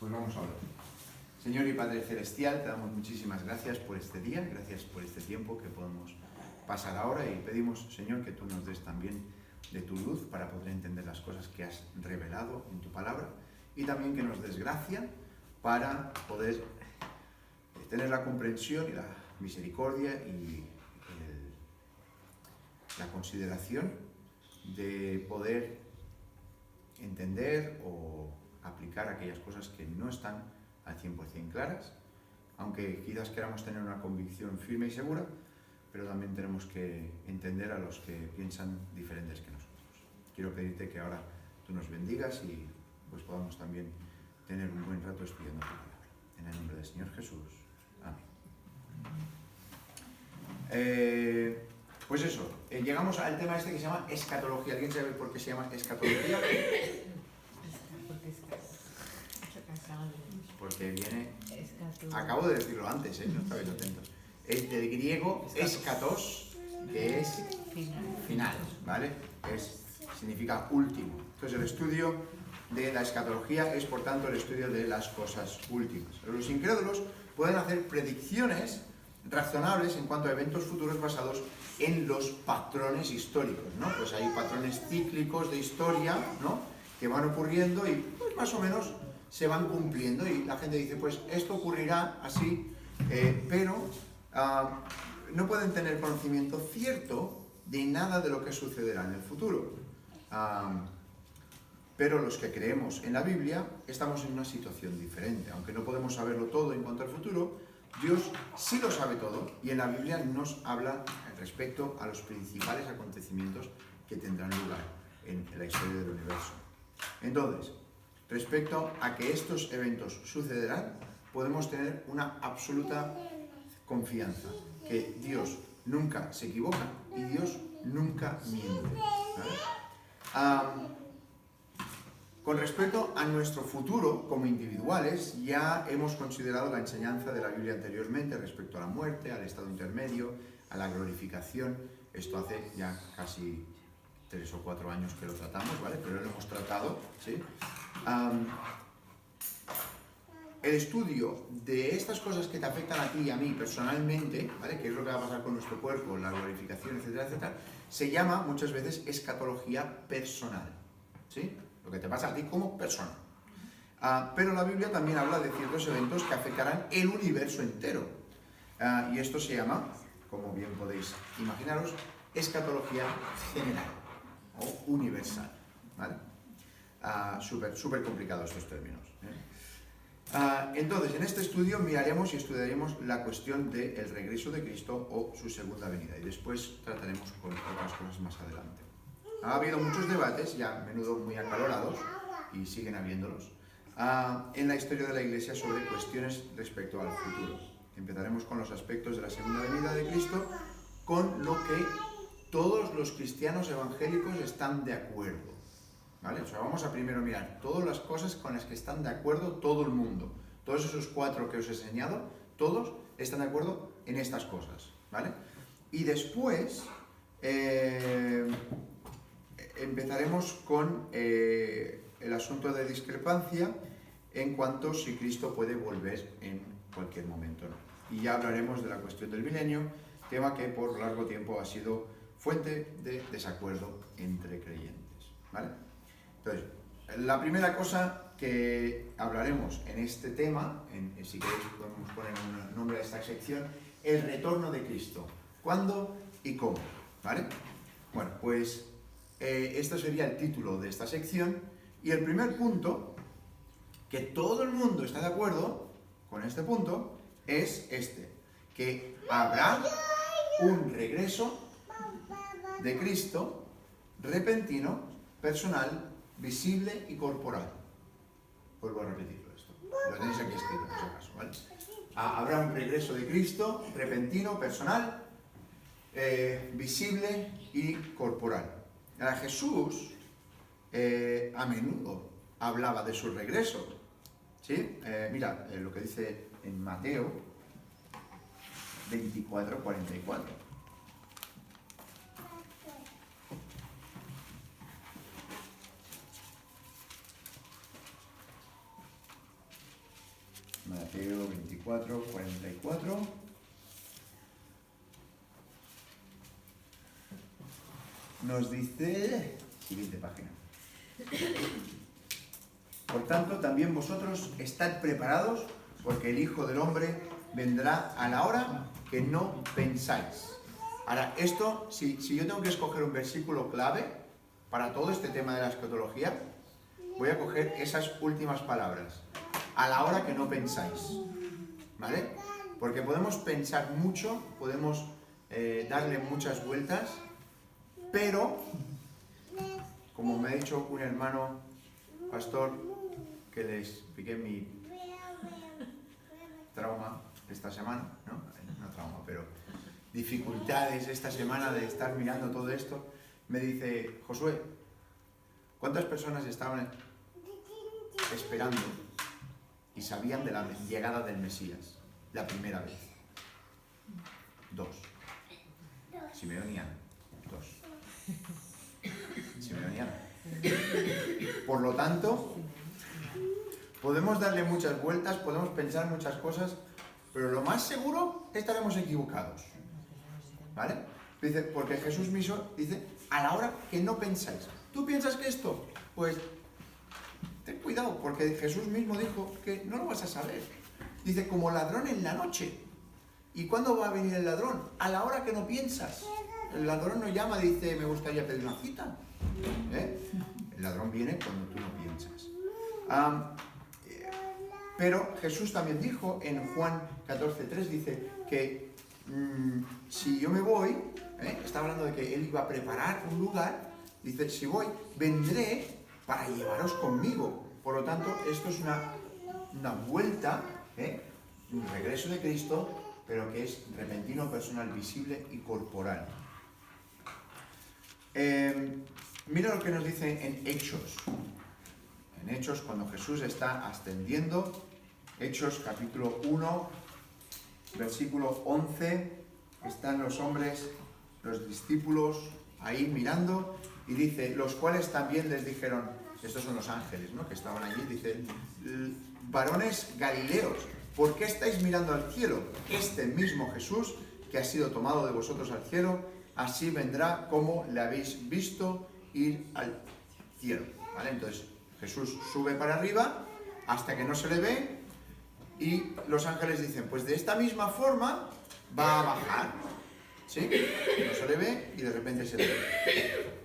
Pues vamos a orar. Señor y Padre Celestial, te damos muchísimas gracias por este día, gracias por este tiempo que podemos pasar ahora y pedimos, Señor, que tú nos des también de tu luz para poder entender las cosas que has revelado en tu palabra y también que nos des gracia para poder tener la comprensión y la misericordia y la consideración de poder entender o aplicar aquellas cosas que no están al 100% claras, aunque quizás queramos tener una convicción firme y segura, pero también tenemos que entender a los que piensan diferentes que nosotros. Quiero pedirte que ahora tú nos bendigas y pues podamos también tener un buen rato estudiando tu palabra. En el nombre del Señor Jesús. Amén. Pues eso, llegamos al tema este que se llama escatología. ¿Alguien sabe por qué se llama escatología? Porque viene... Acabo de decirlo antes, no estabais atentos. Es del griego escatos, que es final, ¿vale? Significa último. Entonces el estudio de la escatología es, por tanto, el estudio de las cosas últimas. Los incrédulos pueden hacer predicciones razonables en cuanto a eventos futuros basados en los patrones históricos, ¿no? Pues hay patrones cíclicos de historia, ¿no?, que van ocurriendo y pues más o menos se van cumpliendo y la gente dice, pues esto ocurrirá así, pero no pueden tener conocimiento cierto de nada de lo que sucederá en el futuro. Pero los que creemos en la Biblia estamos en una situación diferente. Aunque no podemos saberlo todo en cuanto al futuro, Dios sí lo sabe todo y en la Biblia nos habla respecto a los principales acontecimientos que tendrán lugar en la historia del universo. Entonces, respecto a que estos eventos sucederán, podemos tener una absoluta confianza, que Dios nunca se equivoca y Dios nunca miente, ¿vale? Con respecto a nuestro futuro como individuales, ya hemos considerado la enseñanza de la Biblia anteriormente respecto a la muerte, al estado intermedio, a la glorificación. Esto hace ya casi 3 o 4 años que lo tratamos, ¿vale? Pero lo hemos tratado, ¿sí? El estudio de estas cosas que te afectan a ti y a mí personalmente, ¿vale?, que es lo que va a pasar con nuestro cuerpo, la glorificación, etcétera, etcétera, se llama muchas veces escatología personal, ¿sí? Lo que te pasa a ti como persona. Pero la Biblia también habla de ciertos eventos que afectarán el universo entero. Y esto se llama, como bien podéis imaginaros, escatología general o universal, ¿vale? Súper complicados estos términos, Entonces, en este estudio miraremos y estudiaremos la cuestión del regreso de Cristo o su segunda venida. Y después trataremos con otras cosas más adelante. Ha habido muchos debates, ya a menudo muy acalorados, y siguen habiéndolos, en la historia de la Iglesia sobre cuestiones respecto al futuro. Empezaremos con los aspectos de la segunda venida de Cristo, con lo que todos los cristianos evangélicos están de acuerdo, ¿vale? O sea, vamos a primero mirar todas las cosas con las que están de acuerdo todo el mundo. Todos esos 4 que os he enseñado, todos están de acuerdo en estas cosas, ¿vale? Y después empezaremos con el asunto de discrepancia en cuanto si Cristo puede volver en cualquier momento, ¿no? Y ya hablaremos de la cuestión del milenio, tema que por largo tiempo ha sido fuente de desacuerdo entre creyentes, ¿vale? Entonces, la primera cosa que hablaremos en este tema, si queréis podemos poner un nombre a esta sección, el retorno de Cristo. ¿Cuándo y cómo? ¿Vale? Bueno, pues este sería el título de esta sección y el primer punto, que todo el mundo está de acuerdo con este punto, es este, que habrá un regreso de Cristo repentino, personal, visible y corporal. Vuelvo a repetirlo esto. Lo tenéis aquí escrito, por si acaso, ¿vale? Habrá un regreso de Cristo repentino, personal, visible y corporal. Jesús a menudo hablaba de su regreso, ¿sí? Mira lo que dice en Mateo 24:44. Mateo 24, 44. Nos dice, siguiente página. Por tanto, también vosotros estad preparados, porque el Hijo del Hombre vendrá a la hora que no pensáis. Ahora, esto, si yo tengo que escoger un versículo clave para todo este tema de la escatología, voy a coger esas últimas palabras. A la hora que no pensáis. ¿Vale? Porque podemos pensar mucho, podemos darle muchas vueltas, pero, como me ha dicho un hermano pastor, que le expliqué mi trauma esta semana, no trauma, pero dificultades esta semana de estar mirando todo esto, me dice: Josué, ¿cuántas personas estaban esperando y sabían de la llegada del Mesías la primera vez? 2. Simeón y Ana. 2. Simeón y Ana. Por lo tanto, podemos darle muchas vueltas, podemos pensar muchas cosas, pero lo más seguro estaremos equivocados. ¿Vale? Dice, porque Jesús mismo dice, a la hora que no pensáis. ¿Tú piensas que esto? Pues ten cuidado, porque Jesús mismo dijo que no lo vas a saber. Dice, como ladrón en la noche. ¿Y cuándo va a venir el ladrón? A la hora que no piensas. El ladrón no llama y dice, me gustaría pedir una cita. El ladrón viene cuando tú no piensas. Pero Jesús también dijo en Juan 14:3, dice que si yo me voy, está hablando de que Él iba a preparar un lugar, dice, si voy, vendré para llevaros conmigo. Por lo tanto, esto es una vuelta, un regreso de Cristo, pero que es repentino, personal, visible y corporal. Mira lo que nos dice en Hechos. En Hechos, cuando Jesús está ascendiendo, Hechos capítulo 1, versículo 11, están los hombres, los discípulos ahí mirando, y dice, los cuales también les dijeron, estos son los ángeles, ¿no?, que estaban allí, dice, varones galileos, ¿por qué estáis mirando al cielo? Este mismo Jesús, que ha sido tomado de vosotros al cielo, así vendrá como le habéis visto ir al cielo. ¿Vale? Entonces, Jesús sube para arriba hasta que no se le ve, y los ángeles dicen, pues de esta misma forma va a bajar. ¿Sí? No se le ve y de repente se le ve.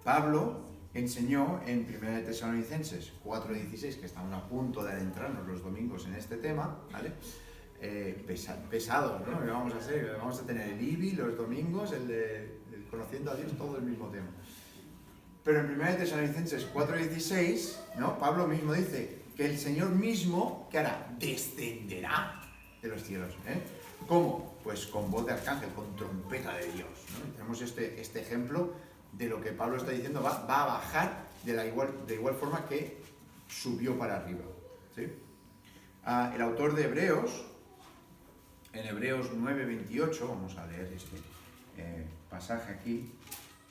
Pablo enseñó en 1 Tesalonicenses 4:16, que estamos a punto de adentrarnos los domingos en este tema, ¿vale? Pesados, ¿no? ¿Qué vamos a hacer? Vamos a tener el IBI los domingos, el conociendo a Dios, todo el mismo tema. Pero en 1 Tesalonicenses 4:16, ¿no?, Pablo mismo dice que el Señor mismo, ¿qué hará? Descenderá de los cielos. ¿Cómo? Pues con voz de arcángel, con trompeta de Dios, ¿no? Y tenemos este ejemplo de lo que Pablo está diciendo, va a bajar de igual forma que subió para arriba. ¿Sí? El autor de Hebreos, en Hebreos 9:28, vamos a leer este pasaje aquí,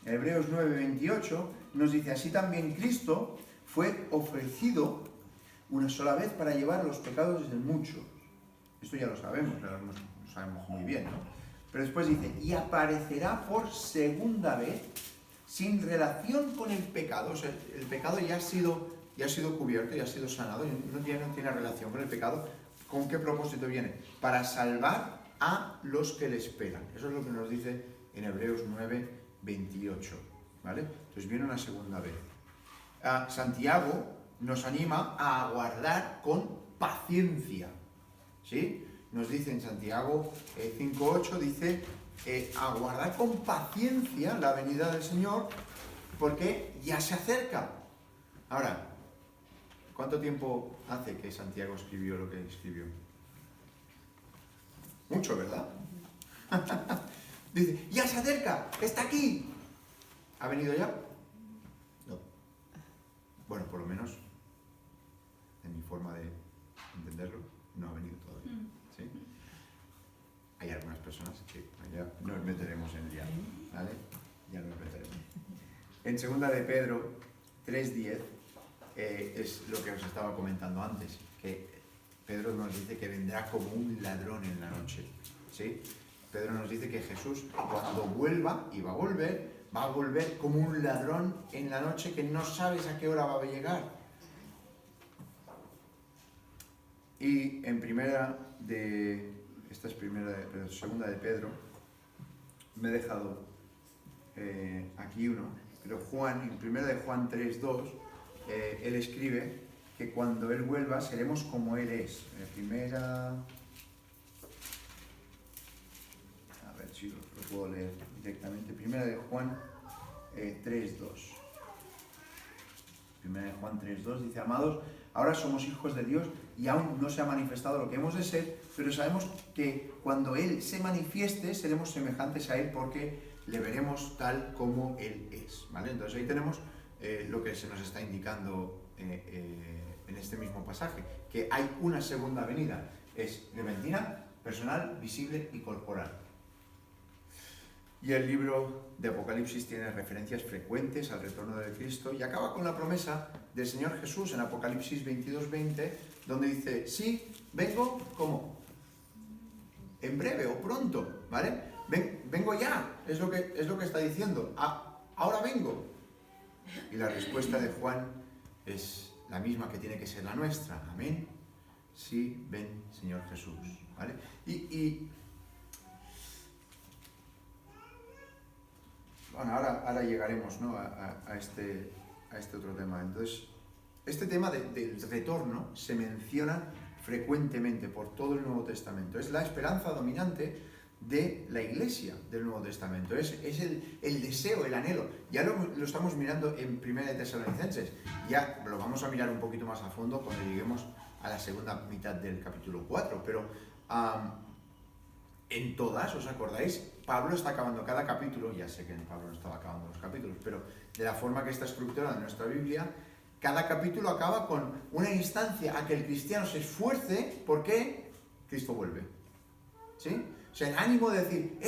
en Hebreos 9:28 nos dice, así también Cristo fue ofrecido una sola vez para llevar los pecados de muchos. Esto ya lo sabemos, pero lo sabemos muy bien, ¿no? Pero después dice, y aparecerá por segunda vez sin relación con el pecado. O sea, el pecado ya ha sido cubierto, ya ha sido sanado, y no tiene relación con el pecado. ¿Con qué propósito viene? Para salvar a los que le esperan. Eso es lo que nos dice en Hebreos 9:28. ¿Vale? Entonces viene una segunda vez. Santiago nos anima a aguardar con paciencia. ¿Sí? Nos dice en Santiago 5:8, dice, aguardar con paciencia la venida del Señor, porque ya se acerca. Ahora, ¿cuánto tiempo hace que Santiago escribió lo que escribió? Mucho, ¿verdad? Dice, ya se acerca, está aquí. ¿Ha venido ya? No. Bueno, por lo menos, en mi forma de entenderlo, no ha venido todavía. ¿Sí? Hay algunas personas que ya nos meteremos en el día, ¿vale? Ya nos meteremos. En 2 de Pedro 3:10 es lo que os estaba comentando antes, que Pedro nos dice que vendrá como un ladrón en la noche, ¿sí? Pedro nos dice que Jesús, cuando vuelva, y va a volver como un ladrón en la noche que no sabes a qué hora va a llegar. Y en segunda de Pedro, me he dejado aquí uno, pero en primera de Juan 3:2, él escribe que cuando Él vuelva seremos como Él es. A ver si lo puedo leer directamente. Primera de Juan 3:2. Primera de Juan 3:2 dice: amados, ahora somos hijos de Dios y aún no se ha manifestado lo que hemos de ser, pero sabemos que cuando Él se manifieste seremos semejantes a Él porque le veremos tal como Él es. ¿Vale? Entonces ahí tenemos lo que se nos está indicando en este mismo pasaje, que hay una segunda venida. Es repentina, personal, visible y corporal. Y el libro de Apocalipsis tiene referencias frecuentes al retorno de Cristo y acaba con la promesa del Señor Jesús en Apocalipsis 22:20, donde dice: sí, vengo, ¿cómo? En breve o pronto, ¿vale? Vengo ya, es lo que está diciendo. Ahora vengo. Y la respuesta de Juan es la misma que tiene que ser la nuestra. Amén. Sí, ven, Señor Jesús. ¿Vale? Bueno, ahora llegaremos, ¿no? a este otro tema. Entonces, este tema del retorno se menciona frecuentemente por todo el Nuevo Testamento. Es la esperanza dominante de la Iglesia del Nuevo Testamento. Es el deseo, el anhelo. Ya lo estamos mirando en Primera de Tesalonicenses. Ya lo vamos a mirar un poquito más a fondo cuando lleguemos a la segunda mitad del capítulo 4. Pero en todas, ¿os acordáis? Pablo está acabando cada capítulo. Ya sé que Pablo no estaba acabando los capítulos, pero de la forma que está estructurada nuestra Biblia, cada capítulo acaba con una instancia a que el cristiano se esfuerce porque Cristo vuelve. ¿Sí? O sea, el ánimo de decir,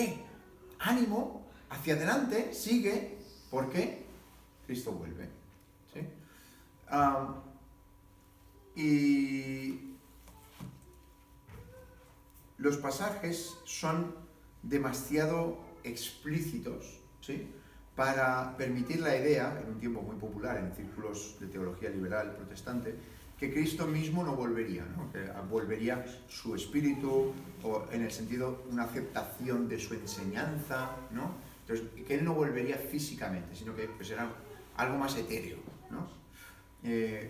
ánimo, hacia adelante, sigue, porque Cristo vuelve. ¿Sí? Y los pasajes son demasiado explícitos, ¿sí?, para permitir la idea, en un tiempo muy popular en círculos de teología liberal protestante, que Cristo mismo no volvería, ¿no? Que volvería su espíritu, o en el sentido una aceptación de su enseñanza, ¿no? Entonces, que Él no volvería físicamente, sino que pues, era algo más etéreo, ¿no?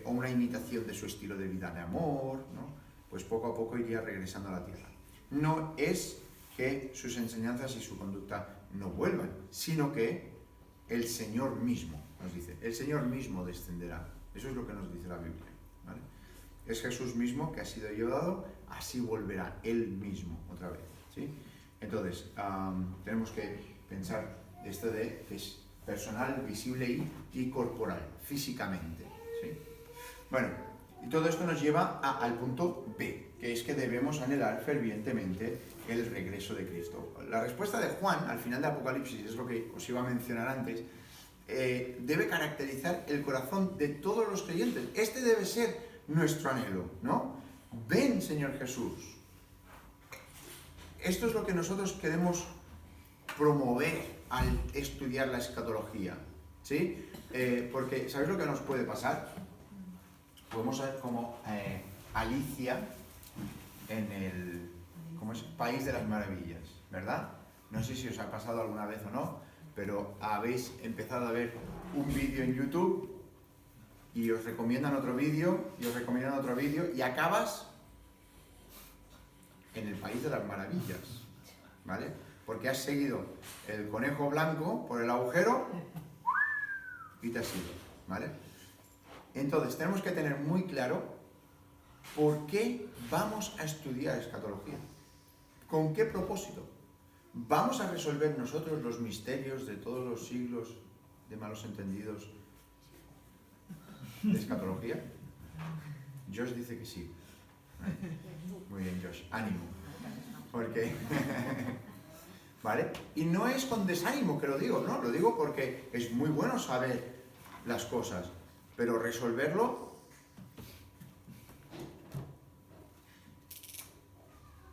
O una imitación de su estilo de vida de amor, ¿no? Pues poco a poco iría regresando a la tierra. No es que sus enseñanzas y su conducta no vuelvan, sino que el Señor mismo, nos dice, el Señor mismo descenderá. Eso es lo que nos dice la Biblia, ¿vale? Es Jesús mismo que ha sido llevado, así volverá Él mismo otra vez, ¿sí? Entonces, tenemos que pensar esto de que es personal, visible y corporal, físicamente, ¿sí? Bueno, y todo esto nos lleva al punto B, que es que debemos anhelar fervientemente el regreso de Cristo. La respuesta de Juan, al final de Apocalipsis, es lo que os iba a mencionar antes, debe caracterizar el corazón de todos los creyentes. Este debe ser nuestro anhelo, ¿no? Ven, Señor Jesús. Esto es lo que nosotros queremos promover al estudiar la escatología, ¿sí? Porque, ¿sabéis lo que nos puede pasar? Podemos ser como Alicia en el País de las Maravillas, ¿verdad? No sé si os ha pasado alguna vez o no, pero habéis empezado a ver un vídeo en YouTube y os recomiendan otro vídeo y acabas en el País de las Maravillas, ¿vale? Porque has seguido el conejo blanco por el agujero y te has ido, ¿vale? Entonces tenemos que tener muy claro por qué vamos a estudiar escatología. ¿Con qué propósito? ¿Vamos a resolver nosotros los misterios de todos los siglos de malos entendidos de escatología? Josh dice que sí. Muy bien, Josh, ánimo. Porque, ¿vale? Y no es con desánimo que lo digo, ¿no? Lo digo porque es muy bueno saber las cosas, pero resolverlo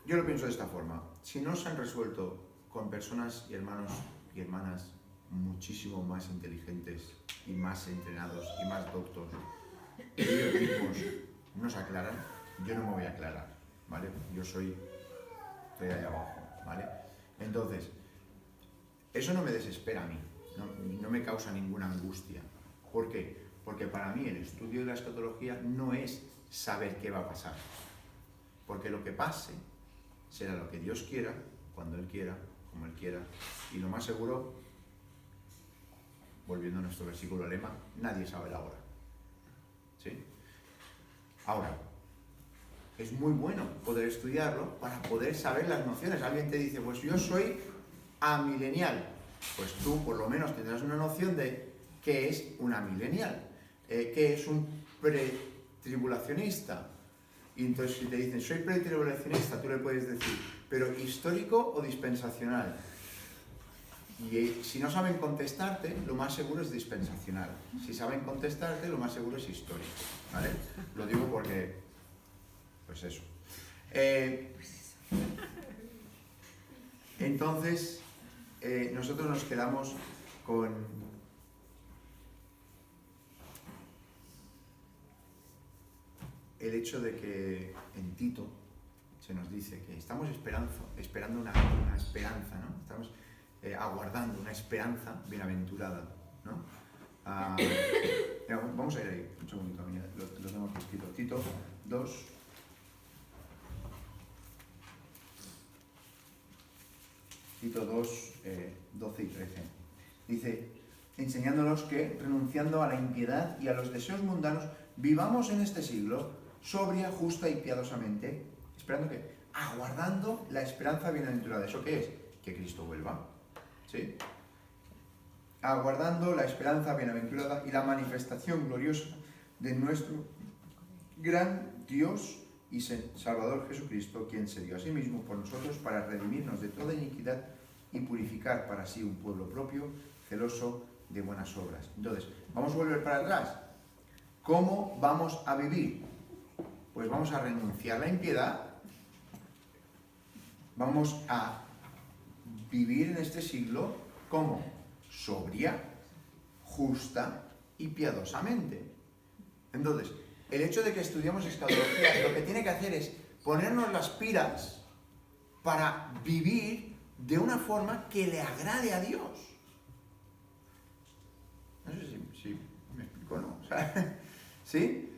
yo lo pienso de esta forma. Si no se han resuelto con personas y hermanos y hermanas muchísimo más inteligentes y más entrenados y más doctos, que ellos mismos no se aclaran, yo no me voy a aclarar, ¿vale? Yo estoy ahí abajo, ¿vale? Entonces, eso no me desespera a mí, no me causa ninguna angustia. ¿Por qué? Porque para mí el estudio de la escatología no es saber qué va a pasar, porque lo que pase será lo que Dios quiera, cuando Él quiera, como Él quiera, y lo más seguro, volviendo a nuestro versículo lema, nadie sabe la hora. ¿Sí? Ahora, es muy bueno poder estudiarlo para poder saber las nociones. Alguien te dice, pues yo soy amilenial. Pues tú por lo menos tendrás una noción de qué es un amilenial, qué es un pretribulacionista. Y entonces si te dicen, soy pretribulacionista, tú le puedes decir, pero histórico o dispensacional. Y si no saben contestarte, lo más seguro es dispensacional. Si saben contestarte, lo más seguro es histórico, ¿vale? Lo digo porque, pues eso. Entonces, nosotros nos quedamos con el hecho de que en Tito se nos dice que estamos esperando una esperanza, ¿no? Estamos aguardando una esperanza bienaventurada, ¿no? Vamos a ir ahí, un segundito, lo tengo aquí escrito. Tito 2. Tito 2, 12 y 13. Dice, enseñándonos que, renunciando a la impiedad y a los deseos mundanos, vivamos en este siglo, sobria, justa y piadosamente, esperando que, aguardando la esperanza bienaventurada. ¿Eso qué es? Que Cristo vuelva. ¿Sí? Aguardando la esperanza bienaventurada y la manifestación gloriosa de nuestro gran Dios y Salvador Jesucristo, quien se dio a sí mismo por nosotros para redimirnos de toda iniquidad y purificar para sí un pueblo propio, celoso de buenas obras. Entonces, vamos a volver para atrás. ¿Cómo vamos a vivir? Pues vamos a renunciar a la impiedad, vamos a vivir en este siglo como sobria, justa y piadosamente. Entonces, el hecho de que estudiamos escatología, lo que tiene que hacer es ponernos las pilas para vivir de una forma que le agrade a Dios. No sé si me explico, ¿no? O sea, ¿sí?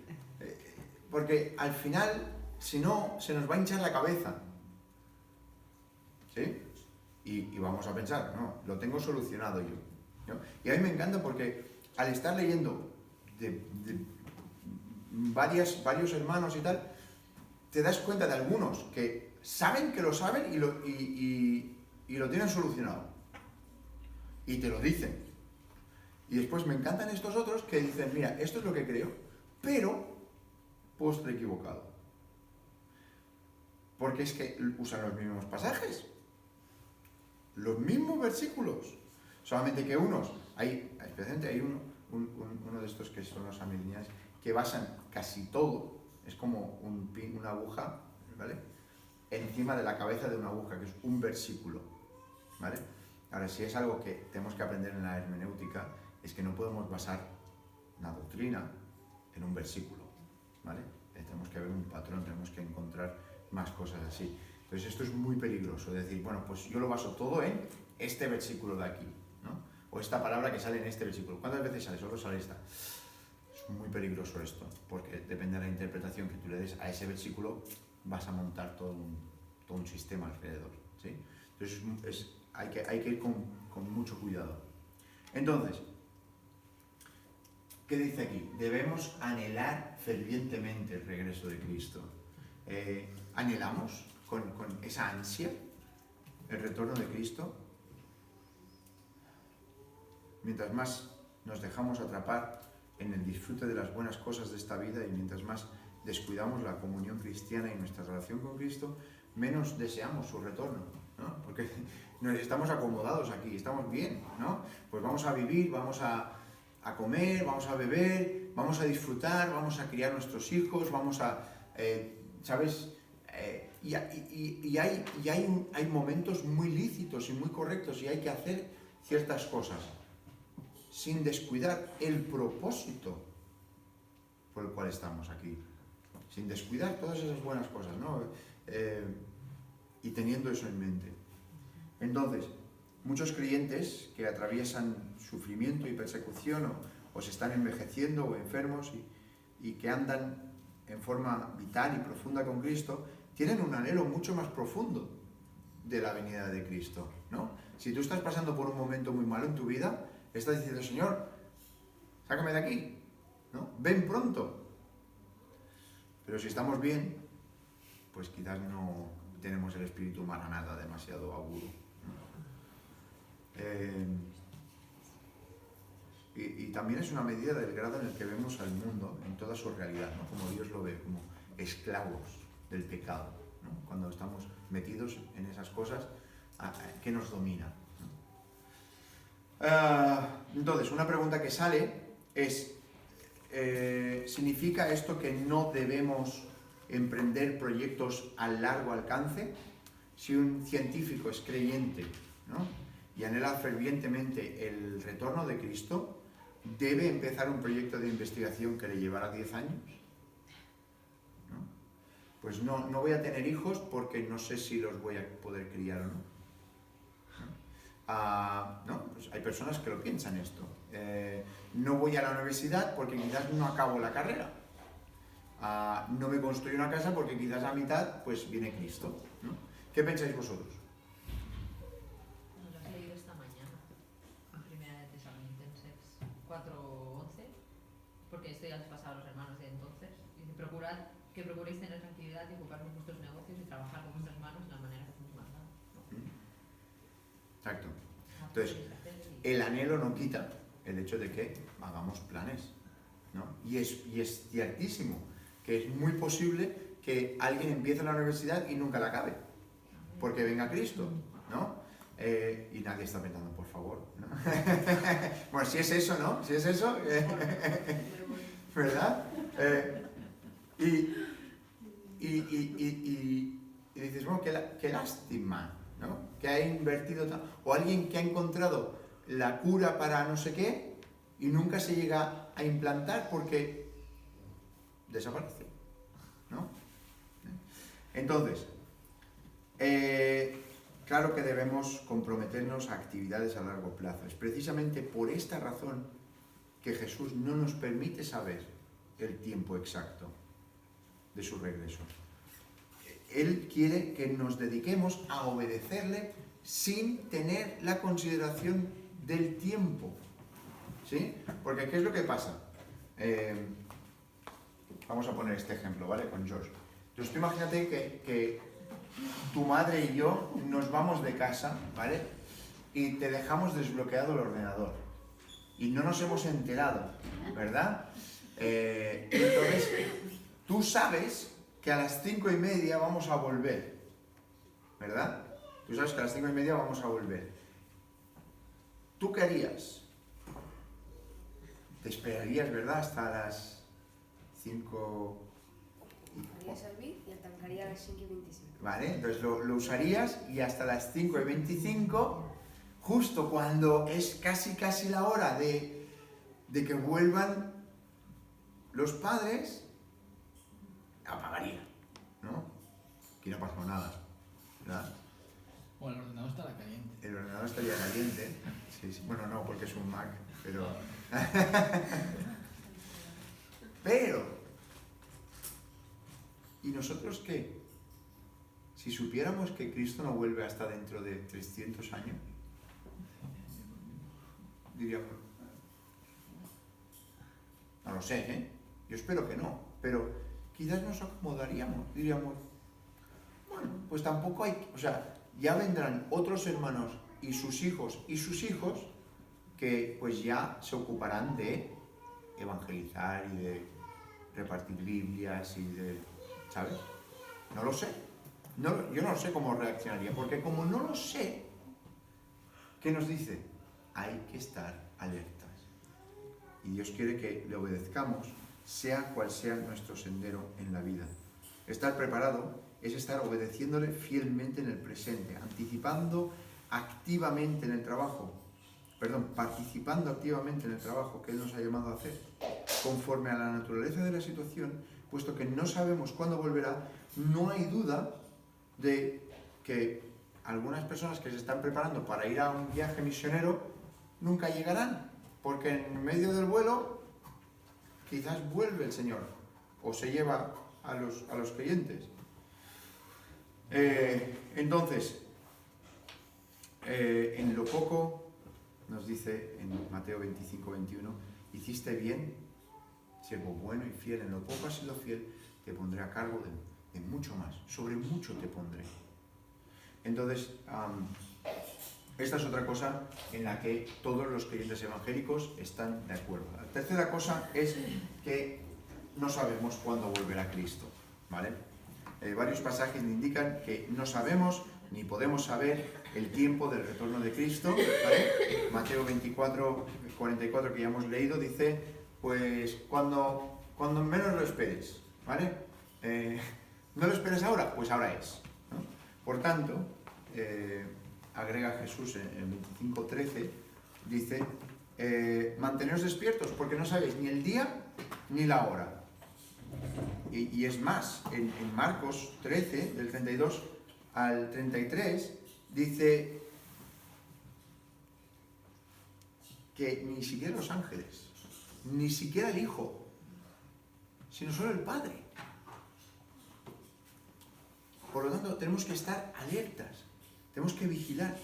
Porque al final, si no, se nos va a hinchar la cabeza. ¿Sí? Y vamos a pensar, no, lo tengo solucionado yo, ¿no? Y a mí me encanta porque al estar leyendo de varios hermanos y tal, te das cuenta de algunos que saben que lo saben y lo tienen solucionado. Y te lo dicen. Y después me encantan estos otros que dicen, mira, esto es lo que creo, pero puedo estar equivocado. Porque es que usan los mismos pasajes, los mismos versículos, solamente que especialmente hay uno de estos que son los amileniales, que basan casi todo, es como una aguja, ¿vale?, encima de la cabeza de una aguja, que es un versículo, ¿vale? Ahora, si es algo que tenemos que aprender en la hermenéutica, es que no podemos basar una doctrina en un versículo, ¿vale? Tenemos que ver un patrón, tenemos que encontrar más cosas así. Entonces esto es muy peligroso, decir, bueno, pues yo lo baso todo en este versículo de aquí, ¿no? O esta palabra que sale en este versículo. ¿Cuántas veces sale? Solo sale esta. Es muy peligroso esto, porque depende de la interpretación que tú le des a ese versículo, vas a montar todo un sistema alrededor, ¿sí? Entonces hay que ir con mucho cuidado. Entonces, ¿qué dice aquí? Debemos anhelar fervientemente el regreso de Cristo. ¿Anhelamos con esa ansia el retorno de Cristo? Mientras más nos dejamos atrapar en el disfrute de las buenas cosas de esta vida y mientras más descuidamos la comunión cristiana y nuestra relación con Cristo, menos deseamos su retorno, ¿no? Porque estamos acomodados aquí, estamos bien, ¿no? Pues vamos a vivir, vamos a comer, vamos a beber, vamos a disfrutar, vamos a criar nuestros hijos, vamos a, ¿sabes? hay momentos muy lícitos y muy correctos y hay que hacer ciertas cosas sin descuidar el propósito por el cual estamos aquí. Sin descuidar todas esas buenas cosas, ¿no? Y teniendo eso en mente. Entonces, muchos creyentes que atraviesan sufrimiento y persecución o se están envejeciendo o enfermos y que andan en forma vital y profunda con Cristo, tienen un anhelo mucho más profundo de la venida de Cristo, ¿no? Si tú estás pasando por un momento muy malo en tu vida, estás diciendo, Señor, sácame de aquí, ¿no? Ven pronto. Pero si estamos bien, pues quizás no tenemos el espíritu maranata demasiado agudo, ¿no? Y también es una medida del grado en el que vemos al mundo en toda su realidad, ¿no? Como Dios lo ve, como esclavos del pecado, ¿no? Cuando estamos metidos en esas cosas, ¿qué nos domina? Entonces, una pregunta que sale es, ¿significa esto que no debemos emprender proyectos a largo alcance? Si un científico es creyente, ¿no? Y anhela fervientemente el retorno de Cristo, ¿debe empezar un proyecto de investigación que le llevará 10 años? ¿No? Pues no voy a tener hijos porque no sé si los voy a poder criar o no. ¿No? Pues hay personas que lo piensan esto. No voy a la universidad porque quizás no acabo la carrera. No me construyo una casa porque quizás a mitad pues viene Cristo, ¿no? ¿Qué pensáis vosotros? Nos has leído esta mañana, en Primera de Tesalonicenses 4:11, porque esto ya les pasaba a los hermanos de entonces. Dice, que procuréis tener tranquilidad y ocupar con vuestros negocios y trabajar con vuestras manos de la manera que os mandado, ¿no? Exacto. Entonces, el anhelo no quita el hecho de que hagamos planes, ¿no? Y es ciertísimo que es muy posible que alguien empiece la universidad y nunca la acabe, porque venga Cristo, ¿no? Y nadie está pensando, por favor, ¿no? Bueno, si es eso, ¿no? Si es eso, ¿verdad? Y dices, bueno, qué lástima, ¿no? Que ha invertido o alguien que ha encontrado la cura para no sé qué y nunca se llega a implantar porque desaparece, ¿no? Entonces, claro que debemos comprometernos a actividades a largo plazo. Es precisamente por esta razón que Jesús no nos permite saber el tiempo exacto de su regreso. Él quiere que nos dediquemos a obedecerle sin tener la consideración del tiempo, ¿sí? Porque ¿qué es lo que pasa? Vamos a poner este ejemplo, ¿vale? Con George. Entonces tú imagínate que tu madre y yo nos vamos de casa, ¿vale? Y te dejamos desbloqueado el ordenador. Y no nos hemos enterado, ¿verdad? Entonces, tú sabes que a las 5:30 vamos a volver, ¿verdad? Tú sabes que a las 5:30 vamos a volver. ¿Tú qué harías? Te esperarías, ¿verdad? Hasta las 5... Faria servir y tancaria a les 5:25. Vale, entonces lo usarías y hasta las 5:25, justo cuando es casi la hora de que vuelvan los padres, apagaría, ¿no? Aquí no ha pasado nada, ¿verdad? O el ordenador estará caliente. El ordenador estaría caliente. Sí. Bueno, no, porque es un Mac, pero... Pero... ¿Y nosotros qué? Si supiéramos que Cristo no vuelve hasta dentro de 300 años, diríamos... No lo sé, ¿eh? Yo espero que no, pero quizás nos acomodaríamos, diríamos... Bueno, pues tampoco hay... O sea, ya vendrán otros hermanos y sus hijos que pues ya se ocuparán de evangelizar y de repartir Biblias y de... ¿Sabes? No lo sé. Yo no sé cómo reaccionaría, porque como no lo sé, ¿qué nos dice? Hay que estar alertas. Y Dios quiere que le obedezcamos, sea cual sea nuestro sendero en la vida. Estar preparado es estar obedeciéndole fielmente en el presente, anticipando activamente en el trabajo, participando activamente en el trabajo que Él nos ha llamado a hacer, conforme a la naturaleza de la situación, puesto que no sabemos cuándo volverá. No hay duda de que algunas personas que se están preparando para ir a un viaje misionero nunca llegarán, porque en medio del vuelo quizás vuelve el Señor o se lleva a los creyentes. Entonces, en lo poco, nos dice en Mateo 25-21, hiciste bien, siervo bueno y fiel, en lo poco has sido fiel, te pondré a cargo de mucho más, sobre mucho te pondré. Entonces, esta es otra cosa en la que todos los creyentes evangélicos están de acuerdo. La tercera cosa es que no sabemos cuándo volverá Cristo, ¿vale? Varios pasajes indican que no sabemos ni podemos saber el tiempo del retorno de Cristo, ¿vale? Mateo 24-44, que ya hemos leído, dice, pues cuando menos lo esperes, ¿vale? ¿No lo esperes ahora? Pues ahora es, ¿no? Por tanto, agrega Jesús en 25:13, dice, manteneos despiertos porque no sabéis ni el día ni la hora. Y es más, en Marcos 13, del 32 al 33, dice que ni siquiera los ángeles, ni siquiera el Hijo, sino solo el Padre. Por lo tanto, tenemos que estar alertas, tenemos que vigilar.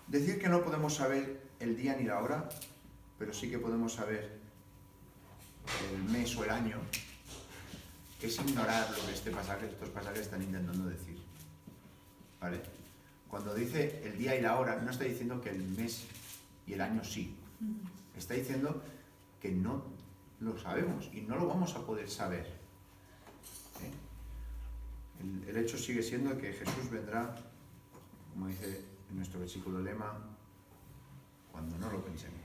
Decir que no podemos saber el día ni la hora, pero sí que podemos saber el mes o el año, es ignorar lo que estos pasajes están intentando decir, ¿vale? Cuando dice el día y la hora, no está diciendo que el mes y el año sí. Está diciendo que no lo sabemos y no lo vamos a poder saber. El hecho sigue siendo que Jesús vendrá, como dice en nuestro versículo lema, cuando no lo pensemos.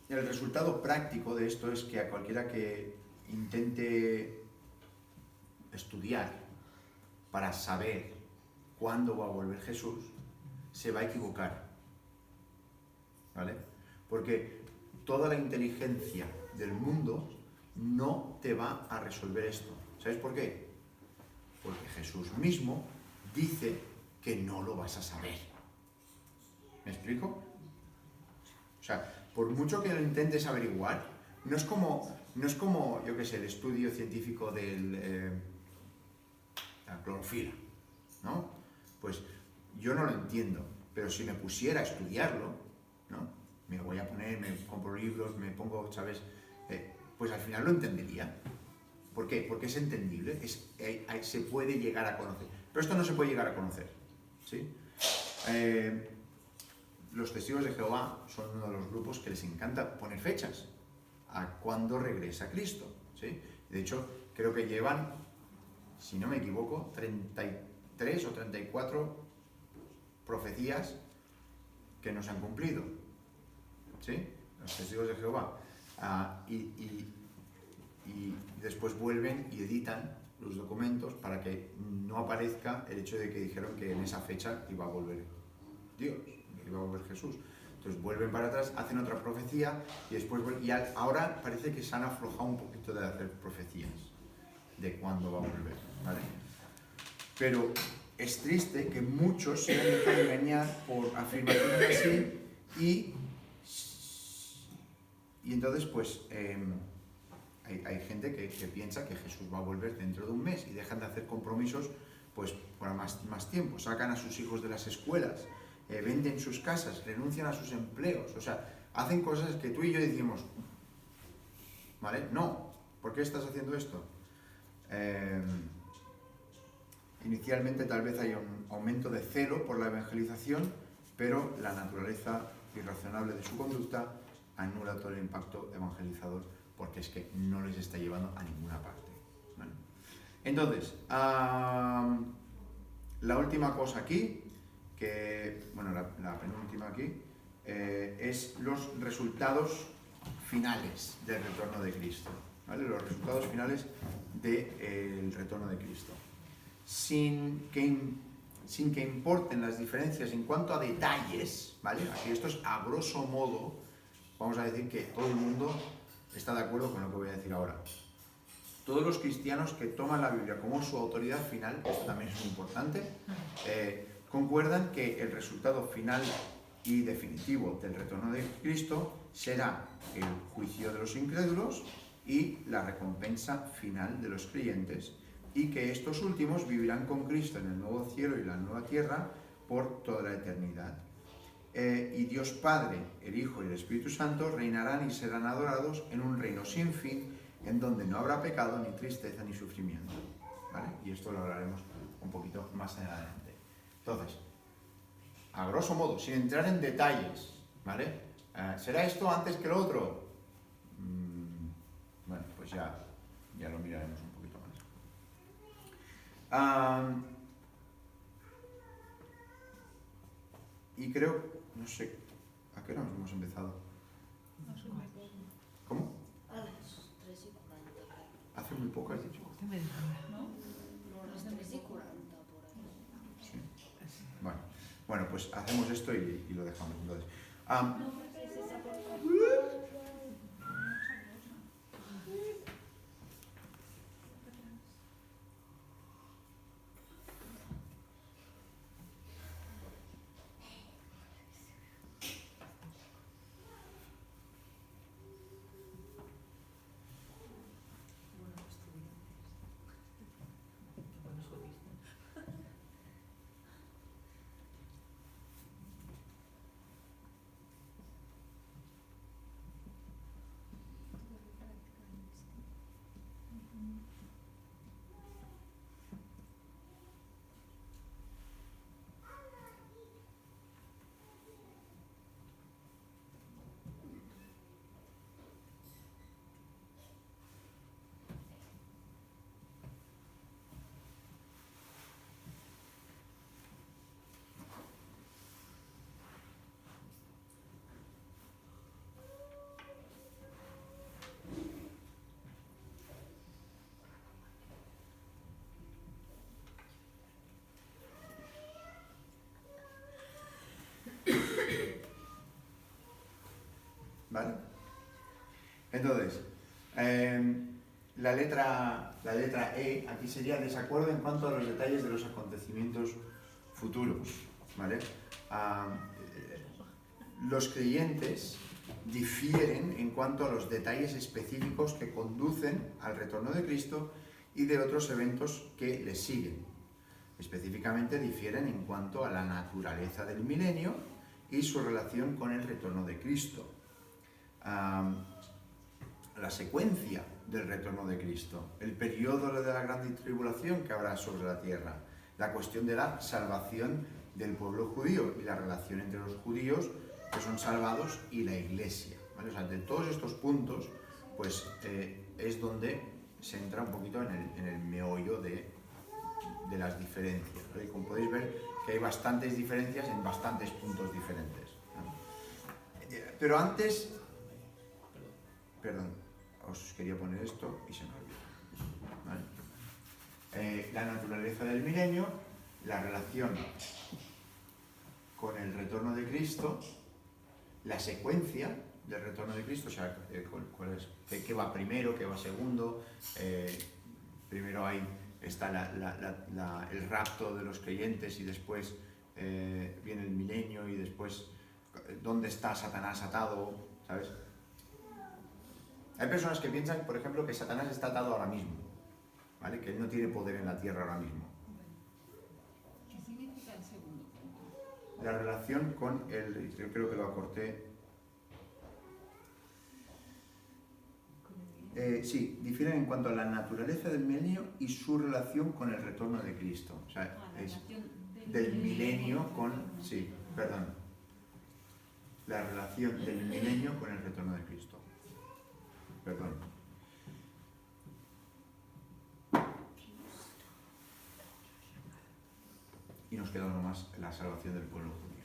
El resultado práctico de esto es que a cualquiera que intente estudiar para saber cuándo va a volver Jesús, se va a equivocar, ¿vale? Porque toda la inteligencia del mundo no te va a resolver esto. ¿Sabes por qué? Porque Jesús mismo dice que no lo vas a saber. ¿Me explico? O sea, por mucho que lo intentes averiguar, no es como yo qué sé, el estudio científico de la clorofila, ¿no? Pues yo no lo entiendo, pero si me pusiera a estudiarlo, ¿no? Me voy a poner, me compro libros, me pongo, ¿sabes? Pues al final lo entendería. ¿Por qué? Porque es entendible, se puede llegar a conocer. Pero esto no se puede llegar a conocer, ¿sí? Los testigos de Jehová son uno de los grupos que les encanta poner fechas a cuándo regresa Cristo, ¿sí? De hecho, creo que llevan, si no me equivoco, 33 o 34 profecías que no se han cumplido, ¿sí? Los testigos de Jehová. Y después vuelven y editan los documentos para que no aparezca el hecho de que dijeron que en esa fecha iba a volver Dios, iba a volver Jesús. Entonces vuelven para atrás, hacen otra profecía y después ahora parece que se han aflojado un poquito de hacer profecías de cuándo va a volver, ¿vale? Pero es triste que muchos se han dejado engañar por afirmaciones así y entonces pues hay gente que piensa que Jesús va a volver dentro de un mes y dejan de hacer compromisos pues por más tiempo, sacan a sus hijos de las escuelas, venden sus casas, renuncian a sus empleos, o sea, hacen cosas que tú y yo decimos, ¿vale? No, ¿por qué estás haciendo esto? Inicialmente tal vez haya un aumento de celo por la evangelización, pero la naturaleza irrazonable de su conducta anula todo el impacto evangelizador porque es que no les está llevando a ninguna parte, ¿vale? Entonces, la última cosa aquí, la penúltima aquí, es los resultados finales del retorno de Cristo, ¿vale? Los resultados finales del retorno de Cristo. Sin que importen las diferencias en cuanto a detalles, ¿vale? Aquí esto es a grosso modo, vamos a decir que todo el mundo está de acuerdo con lo que voy a decir ahora. Todos los cristianos que toman la Biblia como su autoridad final, esto también es muy importante, concuerdan que el resultado final y definitivo del retorno de Cristo será el juicio de los incrédulos y la recompensa final de los creyentes, y que estos últimos vivirán con Cristo en el nuevo cielo y la nueva tierra por toda la eternidad. Y Dios Padre, el Hijo y el Espíritu Santo reinarán y serán adorados en un reino sin fin, en donde no habrá pecado, ni tristeza, ni sufrimiento, ¿vale? Y esto lo hablaremos un poquito más adelante. Entonces, a grosso modo, sin entrar en detalles, ¿vale? ¿Será esto antes que lo otro? Bueno, pues ya lo miraremos un poquito más. Y creo, no sé, ¿a qué hora hemos empezado? ¿Cómo? A las 3:40. Hace muy poco has dicho. No, a las 3:40 por ahí. Sí. Bueno, pues hacemos esto y lo dejamos. Entonces, ¿vale? Entonces, la letra E aquí sería desacuerdo en cuanto a los detalles de los acontecimientos futuros, ¿vale? Los creyentes difieren en cuanto a los detalles específicos que conducen al retorno de Cristo y de otros eventos que le siguen. Específicamente difieren en cuanto a la naturaleza del milenio y su relación con el retorno de Cristo. La secuencia del retorno de Cristo, el periodo de la gran tribulación que habrá sobre la tierra, la cuestión de la salvación del pueblo judío y la relación entre los judíos que son salvados y la Iglesia, ¿vale? O sea, de todos estos puntos, pues es donde se entra un poquito en el meollo de las diferencias, ¿vale? Como podéis ver, que hay bastantes diferencias en bastantes puntos diferentes, ¿no? Pero antes, perdón, os quería poner esto y se me olvidó, ¿vale? La naturaleza del milenio, la relación con el retorno de Cristo, la secuencia del retorno de Cristo, o sea, cuál es, qué va primero, qué va segundo. Primero está el rapto de los creyentes y después viene el milenio y después dónde está Satanás atado, ¿sabes? Hay personas que piensan, por ejemplo, que Satanás está atado ahora mismo, ¿vale? Que él no tiene poder en la tierra ahora mismo. ¿Qué significa el segundo punto? La relación con el, yo creo que lo acorté. Sí, difieren en cuanto a la naturaleza del milenio y su relación con el retorno de Cristo. O sea, La es relación del milenio con... Sí, perdón. La relación del milenio con el retorno de Cristo. Perdón. Y nos queda nomás la salvación del pueblo judío.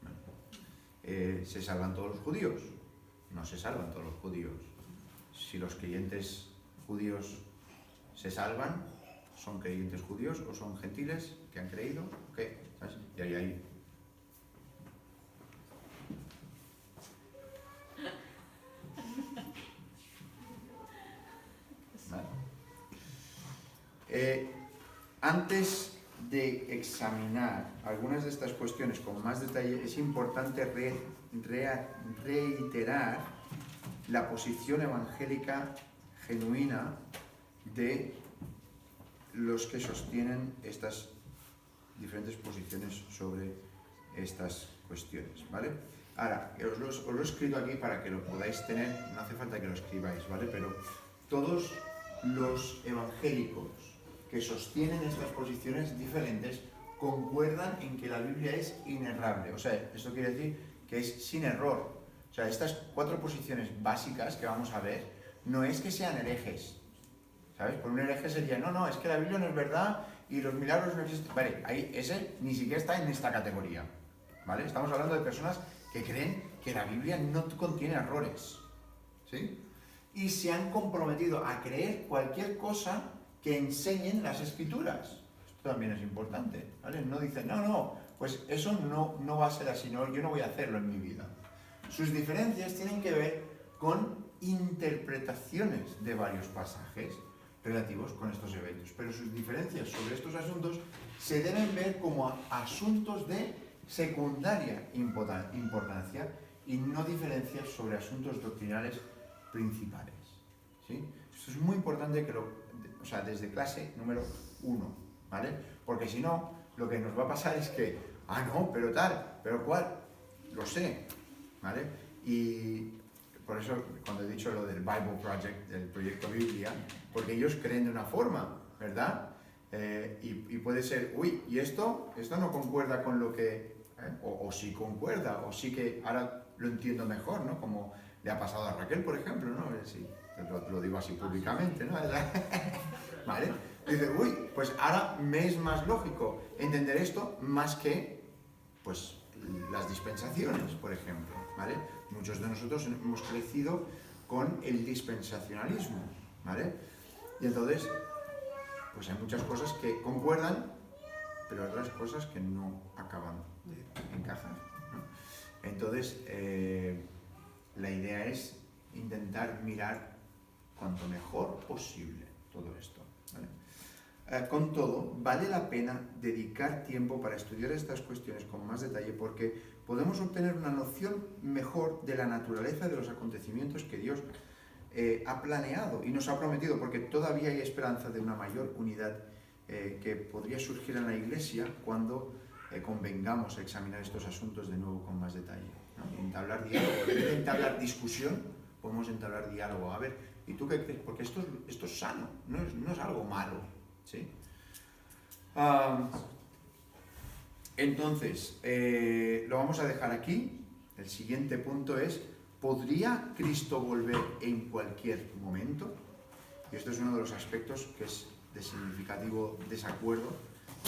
¿Vale? ¿Se salvan todos los judíos? no se salvan todos los judíos. Si los creyentes judíos se salvan, ¿son creyentes judíos o son gentiles que han creído? ¿Qué? ¿Sabes? Y ahí. ¿Vale? Antes de examinar algunas de estas cuestiones con más detalle, es importante reiterar la posición evangélica genuina de los que sostienen estas diferentes posiciones sobre estas cuestiones, ¿vale? Ahora, os lo he escrito aquí para que lo podáis tener, no hace falta que lo escribáis, ¿vale? Pero todos los evangélicos que sostienen estas posiciones diferentes concuerdan en que la Biblia es inerrable. O sea, esto quiere decir que es sin error. O sea, estas 4 posiciones básicas que vamos a ver, no es que sean herejes, ¿sabes? Por un hereje sería, no, es que la Biblia no es verdad y los milagros no existen. Vale, ahí ese ni siquiera está en esta categoría, ¿vale? Estamos hablando de personas que creen que la Biblia no contiene errores, ¿sí? Y se han comprometido a creer cualquier cosa que enseñen las Escrituras. Esto también es importante, ¿vale? No dicen, no, pues eso no va a ser así, no, yo no voy a hacerlo en mi vida. Sus diferencias tienen que ver con interpretaciones de varios pasajes relativos con estos eventos, pero sus diferencias sobre estos asuntos se deben ver como asuntos de secundaria importancia y no diferencias sobre asuntos doctrinales principales, ¿sí? Esto es muy importante que desde clase número 1, ¿vale? Porque si no, lo que nos va a pasar es que, no, pero tal, pero cuál, lo sé, ¿vale? Y por eso cuando he dicho lo del Bible Project, del proyecto Biblia, porque ellos creen de una forma, ¿verdad? Y puede ser, y esto no concuerda con lo que, o sí concuerda, o sí que ahora lo entiendo mejor, ¿no? Como le ha pasado a Raquel, por ejemplo, ¿no? Sí, lo digo así públicamente, ¿no? ¿Vale? Dice, pues ahora me es más lógico entender esto más que, pues, las dispensaciones, por ejemplo, ¿vale? Muchos de nosotros hemos crecido con el dispensacionalismo, ¿vale? Y entonces, pues hay muchas cosas que concuerdan, pero otras cosas que no acaban de encajar, ¿no? Entonces, la idea es intentar mirar cuanto mejor posible todo esto, ¿vale? Con todo, vale la pena dedicar tiempo para estudiar estas cuestiones con más detalle porque podemos obtener una noción mejor de la naturaleza de los acontecimientos que Dios ha planeado y nos ha prometido, porque todavía hay esperanza de una mayor unidad que podría surgir en la Iglesia cuando convengamos a examinar estos asuntos de nuevo con más detalle, ¿no? Entablar diálogo, en vez de entablar discusión, podemos entablar diálogo. A ver, ¿y tú qué crees? Porque esto es sano, no es algo malo, ¿sí? Entonces, lo vamos a dejar aquí. El siguiente punto es, ¿podría Cristo volver en cualquier momento? Y esto es uno de los aspectos que es de significativo desacuerdo,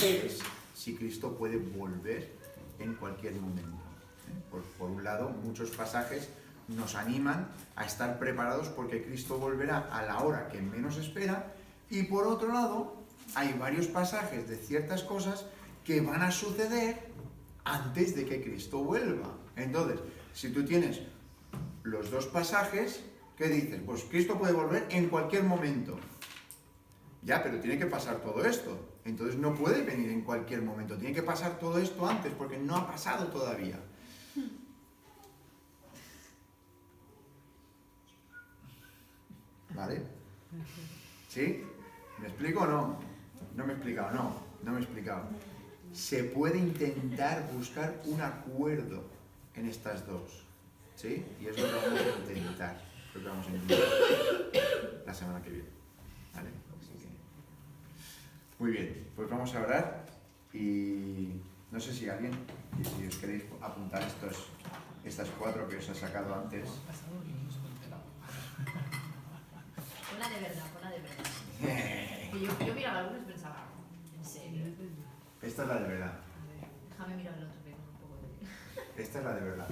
es si Cristo puede volver en cualquier momento. Por un lado, muchos pasajes nos animan a estar preparados porque Cristo volverá a la hora que menos espera, y por otro lado, hay varios pasajes de ciertas cosas que van a suceder antes de que Cristo vuelva. Entonces, si tú tienes los dos pasajes, ¿qué dices? Pues Cristo puede volver en cualquier momento. Ya, pero tiene que pasar todo esto. Entonces no puede venir en cualquier momento. Tiene que pasar todo esto antes, porque no ha pasado todavía. ¿Vale? ¿Sí? ¿Me explico o no? No me he explicado, no me he explicado. Se puede intentar buscar un acuerdo en estas dos, ¿sí? Y es lo que vamos a intentar. Lo que vamos a intentar la semana que viene, ¿vale? Así que... Muy bien, pues vamos a orar y no sé si alguien, si os queréis apuntar estas 4 que os he sacado antes. Ponla de verdad, ponla de verdad. Que yo miraba algunos y pensaba, ¿en serio? Esta es la de verdad. Déjame mirar el otro, que con un poco de... Esta es la de verdad.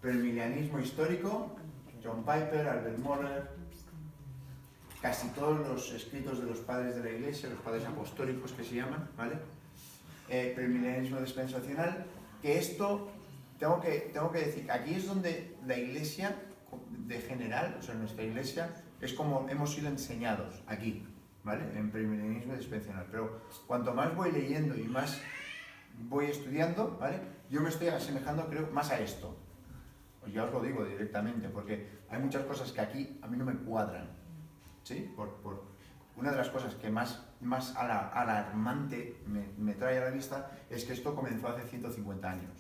premilenialismo histórico, John Piper, Albert Mohler, casi todos los escritos de los padres de la Iglesia, los padres apostólicos que se llaman, ¿vale? Premilenialismo dispensacional, que esto, tengo que decir, aquí es donde la Iglesia, de general, o sea, nuestra Iglesia, es como hemos sido enseñados aquí, ¿vale? En premilenialismo dispensacional. Pero cuanto más voy leyendo y más voy estudiando, ¿vale? Yo me estoy asemejando, creo, más a esto. Pues ya os lo digo directamente, porque hay muchas cosas que aquí a mí no me cuadran, ¿sí? Una de las cosas que más alarmante me trae a la vista es que esto comenzó hace 150 años,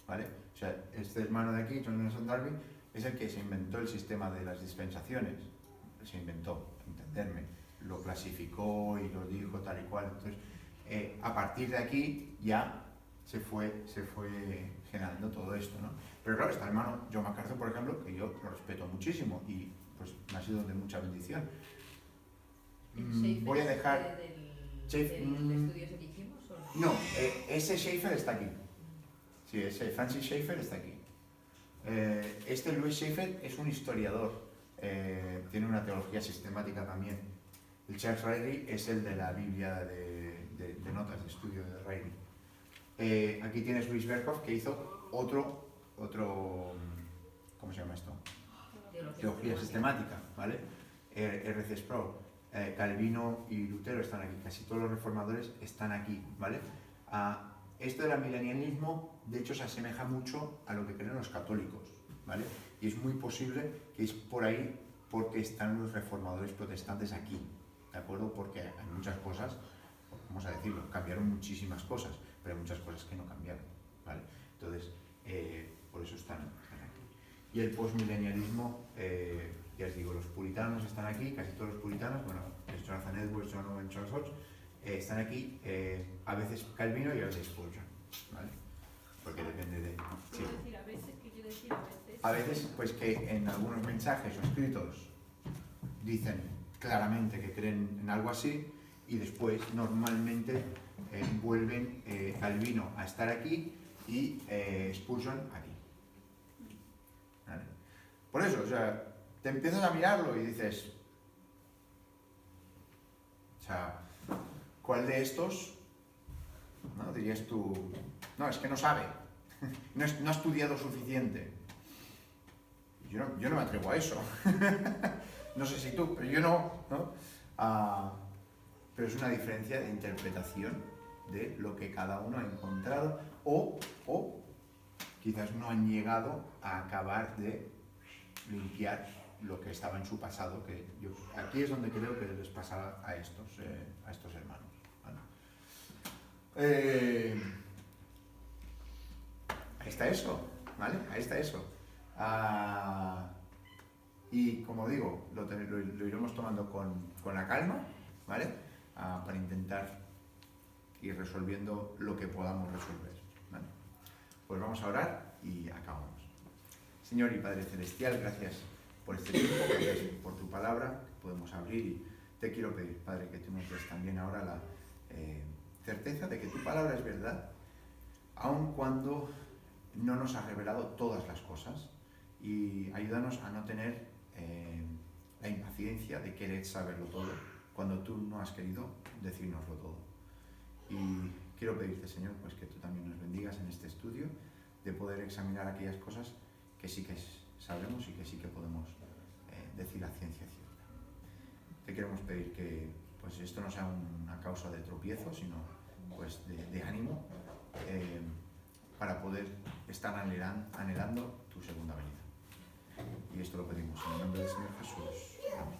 ¿vale? O sea, este hermano de aquí, John Nelson Darby, es el que se inventó el sistema de las dispensaciones. Se inventó, entenderme, lo clasificó y lo dijo tal y cual. Entonces, a partir de aquí ya se fue generando todo esto, ¿no? Pero claro, está el hermano John MacArthur, por ejemplo, que yo lo respeto muchísimo y pues me ha sido de mucha bendición. Voy a dejar... ¿Del estudio ese que hicimos? ¿O no? No, ese Schaeffer está aquí. Sí, ese Francis Schaeffer está aquí. Este Louis Schaeffer es un historiador, tiene una teología sistemática también. El Charles Riley es el de la Biblia de notas de estudio de Riley. Aquí tienes Luis Berkhoff, que hizo otro, ¿cómo se llama esto? Teología sistemática, ¿vale? R.C. Sproul, Calvino y Lutero están aquí, casi todos los reformadores están aquí, ¿vale? Esto del milenialismo, de hecho, se asemeja mucho a lo que creen los católicos, ¿vale? Y es muy posible que es por ahí porque están los reformadores protestantes aquí, ¿de acuerdo? Porque hay muchas cosas, vamos a decirlo, cambiaron muchísimas cosas, pero hay muchas cosas que no cambiaron, ¿vale? Entonces, por eso están aquí. Y el postmilenialismo, ya os digo, los puritanos están aquí, casi todos los puritanos, bueno, es Jonathan Edwards, John Owen, Charles Hodge, están aquí, a veces Calvino y a veces Spurgeon, ¿vale? Porque depende de... Sí. Quiero decir, a veces, ¿qué quiero decir? A veces, pues que en algunos mensajes o escritos dicen claramente que creen en algo así y después normalmente vuelven Calvino a estar aquí y Spurgeon aquí, ¿vale? Por eso, o sea, te empiezas a mirarlo y dices, o sea, ¿cuál de estos, no, dirías tú, no, es que no sabe, no ha estudiado suficiente? Yo no me atrevo a eso. No sé si tú, pero yo no, ¿no? Pero es una diferencia de interpretación de lo que cada uno ha encontrado o quizás no han llegado a acabar de limpiar lo que estaba en su pasado, que aquí es donde creo que les pasa a estos hermanos, ¿vale? Ahí está eso, ¿vale? Ahí está eso. Y como digo, lo iremos tomando con la calma, ¿vale? Para intentar ir resolviendo lo que podamos resolver, ¿vale? Pues vamos a orar y acabamos. Señor y Padre Celestial, gracias por este tiempo, gracias por tu palabra que podemos abrir, y te quiero pedir, Padre, que tú nos des también ahora la certeza de que tu palabra es verdad, aun cuando no nos ha revelado todas las cosas, y ayúdanos a no tener la impaciencia de querer saberlo todo cuando tú no has querido decírnoslo todo. Y quiero pedirte, Señor, pues que tú también nos bendigas en este estudio, de poder examinar aquellas cosas que sí que sabemos y que sí que podemos decir a ciencia cierta. Te queremos pedir que pues esto no sea una causa de tropiezo, sino pues de ánimo, para poder estar anhelando tu segunda venida. Y esto lo pedimos en el nombre del Señor Jesús. Amén.